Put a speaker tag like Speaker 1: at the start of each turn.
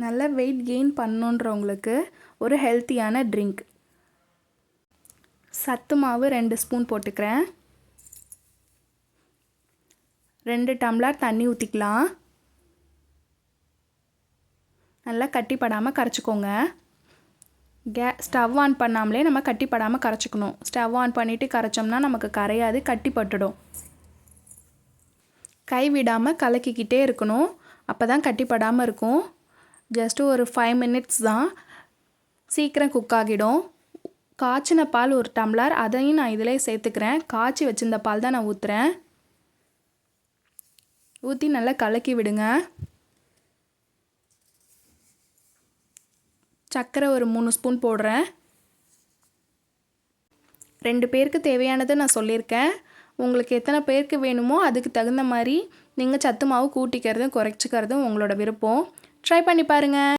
Speaker 1: நல்ல weight gain பண்ணணுன்றவங்களுக்கு ஒரு ஹெல்த்தியான ட்ரிங்க். சத்து மாவு 2 ஸ்பூன் போட்டுக்கிறேன். 2 டம்ளர் தண்ணி ஊற்றிக்கலாம். நல்லா கட்டிப்படாமல் கரைச்சிக்கோங்க. ஸ்டவ் ஆன் பண்ணாமலே நம்ம கட்டிப்படாமல் கரைச்சிக்கணும். ஸ்டவ் ஆன் பண்ணிவிட்டு கரைச்சோம்னா நமக்கு கரையாது, கட்டிப்பட்டுடும். கை விடாமல் கலக்கிக்கிட்டே இருக்கணும். அப்போ தான் கட்டிப்படாமல் இருக்கும். ஜஸ்ட்டு ஒரு 5 மினிட்ஸ் தான், சீக்கிரம் குக் ஆகிடும். காய்ச்சின பால் 1 டம்ளர், அதையும் நான் இதிலே சேர்த்துக்கிறேன். காய்ச்சி வச்சிருந்த பால் தான் நான் ஊற்றுறேன். ஊற்றி நல்லா கலக்கி விடுங்க. சர்க்கரை ஒரு 3 ஸ்பூன் போடுறேன். 2 பேருக்கு தேவையானதை நான் சொல்லியிருக்கேன். உங்களுக்கு எத்தனை பேருக்கு வேணுமோ அதுக்கு தகுந்த மாதிரி நீங்கள் சத்து மாவு கூட்டிக்கிறதும் குறைச்சிக்கிறதும் உங்களோட விருப்பம். ட்ரை பண்ணி பாருங்கள்.